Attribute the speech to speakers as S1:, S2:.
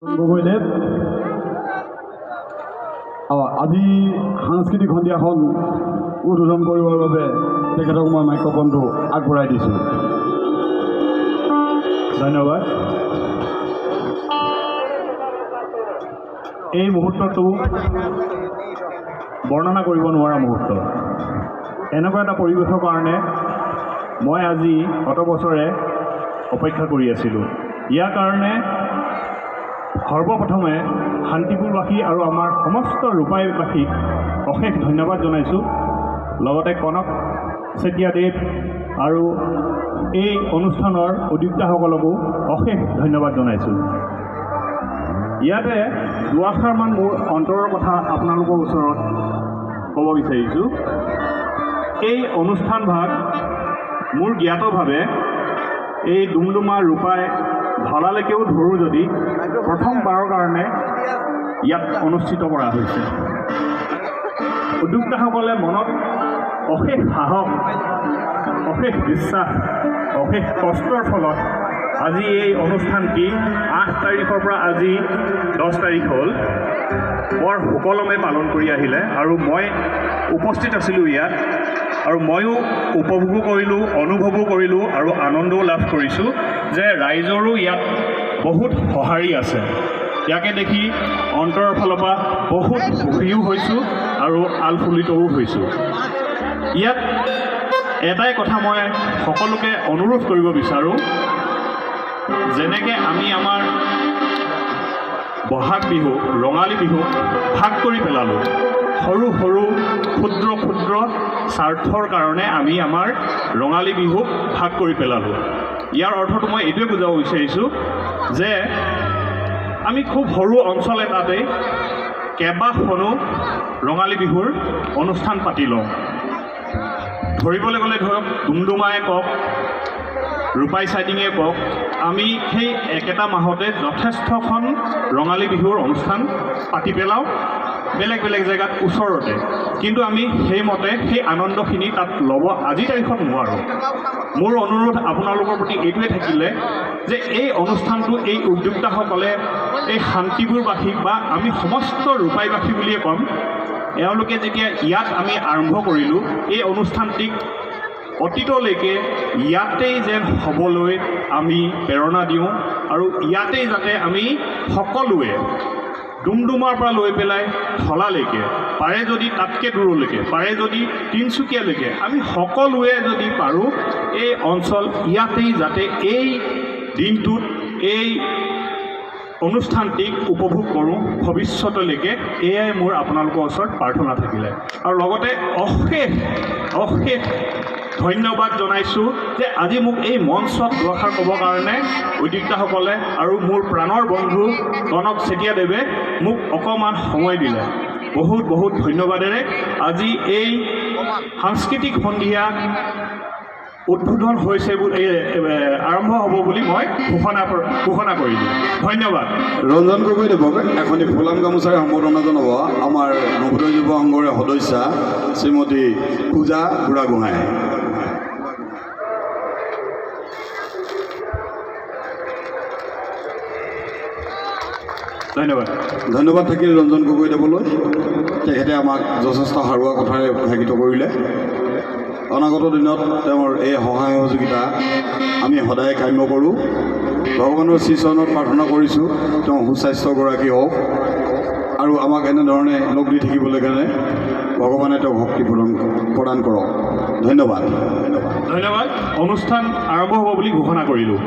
S1: গগৈদেৱ আজি সাংস্কৃতিক সন্ধিয়াখন উদ্বোধন কৰিবৰ বাবে তেখেতক মই মাইক্ৰফোনটো আগবঢ়াই দিছোঁ। ধন্যবাদ। এই মুহূৰ্তটো বৰ্ণনা কৰিব নোৱাৰা মুহূৰ্ত। এনেকুৱা এটা পৰিৱেশৰ কাৰণে মই আজি অত বছৰে অপেক্ষা কৰি আছিলোঁ। ইয়াৰ কাৰণে সৰ্বপ্ৰথমে শান্তিপুৰবাসী আৰু আমাৰ সমস্ত ৰূপাইবাসীক অশেষ ধন্যবাদ জনাইছোঁ। লগতে কনক চেতিয়াদেৱ আৰু এই অনুষ্ঠানৰ উদ্যোক্তাসকলকো অশেষ ধন্যবাদ জনাইছোঁ। ইয়াতে দুআষাৰমান মোৰ অন্তৰৰ কথা আপোনালোকৰ ওচৰত ক'ব বিচাৰিছোঁ। এই অনুষ্ঠানভাগ মোৰ জ্ঞাতভাৱে এই ডুমডুমা ৰূপাই ঢলালৈকেও ধৰোঁ যদি প্ৰথমবাৰৰ কাৰণে ইয়াত অনুষ্ঠিত কৰা হৈছে। উদ্যোক্তাসকলে মনত অশেষ সাহস, অশেষ বিশ্বাস, অশেষ কষ্টৰ ফলত আজি এই অনুষ্ঠানটি 8 তাৰিখৰ পৰা আজি 10 তাৰিখ হ'ল বৰ সুকলমে পালন কৰি আহিলে আৰু মই উপস্থিত আছিলোঁ ইয়াত আৰু ময়ো উপভোগো কৰিলোঁ, অনুভৱো কৰিলোঁ আৰু আনন্দও লাভ কৰিছোঁ যে ৰাইজৰো ইয়াত বহুত সঁহাৰি আছে। ইয়াকে দেখি অন্তৰৰ ফালৰ পৰা বহুত সুখীও হৈছোঁ আৰু আলফুলিতও হৈছোঁ। ইয়াত এটাই কথা মই সকলোকে অনুৰোধ কৰিব বিচাৰোঁ, যেনেকৈ আমি আমাৰ বহাগ বিহু, ৰঙালী বিহু ভাগ কৰি পেলালোঁ। সৰু সৰু ক্ষুদ্ৰ ক্ষুদ্ৰ স্বাৰ্থৰ কাৰণে আমি আমাৰ ৰঙালী বিহুক ভাগ কৰি পেলালোঁ। ইয়াৰ অৰ্থটো মই এইটোৱে বুজাব বিচাৰিছোঁ যে আমি খুব সৰু অঞ্চল এটাতে কেইবাখনো ৰঙালী বিহুৰ অনুষ্ঠান পাতি লওঁ। ধৰিবলৈ গ'লে ধৰক ডুমডুমাই কওক, ৰূপাই চাইডিঙে কওক, আমি সেই একেটা মাহতে যথেষ্টখন ৰঙালী বিহুৰ অনুষ্ঠান পাতি পেলাওঁ বেলেগ বেলেগ জেগাত ওচৰতে। কিন্তু আমি সেইমতে সেই আনন্দখিনি তাত ল'ব আজিৰ তাৰিখত নোৱাৰোঁ। মোৰ অনুৰোধ আপোনালোকৰ প্ৰতি এইটোৱে থাকিলে যে এই অনুষ্ঠানটো এই উদ্যোক্তাসকলে এই শান্তিপুৰবাসীক বা আমি সমস্ত ৰূপাইবাসী বুলিয়ে ক'ম, এওঁলোকে যেতিয়া ইয়াত আমি আৰম্ভ কৰিলোঁ এই অনুষ্ঠানটিক অতীতলৈকে ইয়াতেই যেন হ'বলৈ আমি প্ৰেৰণা দিওঁ আৰু ইয়াতেই যাতে আমি সকলোৱে ডুমডুমাৰ পৰা লৈ পেলাই ঢলালৈকে, পাৰে যদি তাতকৈ দূৰলৈকে, পাৰে যদি তিনিচুকীয়ালৈকে, আমি সকলোৱে যদি পাৰোঁ এই অঞ্চল ইয়াতেই যাতে এই দিনটোত এই অনুষ্ঠানটিক উপভোগ কৰোঁ ভৱিষ্যতলৈকে, এয়াই মোৰ আপোনালোকৰ ওচৰত প্ৰাৰ্থনা থাকিলে। আৰু লগতে অশেষ অশেষ ধন্যবাদ জনাইছোঁ যে আজি মোক এই মঞ্চত দুআষাৰ ক'বৰ কাৰণে উদ্যোক্তাসকলে আৰু মোৰ প্ৰাণৰ বন্ধু কনক চেতিয়াদেৱে মোক অকণমান সময় দিলে। বহুত বহুত ধন্যবাদেৰে আজি এই সাংস্কৃতিক সন্ধিয়া উদ্বোধন হৈছে বুলি আৰম্ভ হ'ব বুলি মই ঘোষণা কৰিলোঁ। ধন্যবাদ।
S2: ৰঞ্জন গগৈদেৱক এখনি ফুলাম গামোচাৰে সম্বৰ্ধনা জনাব আমাৰ নৱোদয় যুৱ সংঘৰ সদস্যা শ্ৰীমতী পূজা বুঢ়াগোহাঁই।
S1: ধন্যবাদ।
S2: ধন্যবাদ থাকিল ৰঞ্জন গগৈদেৱলৈ। তেখেতে আমাক যথেষ্ট সাৰুৱা কথাৰে উৎসাহিত কৰিলে। অনাগত দিনত তেওঁৰ এই সহায় সহযোগিতা আমি সদায় কাম্য কৰোঁ। ভগৱানৰ শ্ৰীচৰণত প্ৰাৰ্থনা কৰিছোঁ তেওঁ সুস্বাস্থ্যগৰাকী হওক আৰু আমাক এনেধৰণে লগ দি থাকিবলৈ কাৰণে ভগৱানে তেওঁক শক্তি প্ৰদান কৰক। ধন্যবাদ।
S1: ধন্যবাদ। অনুষ্ঠান আৰম্ভ হ'ব বুলি ঘোষণা কৰিলোঁ।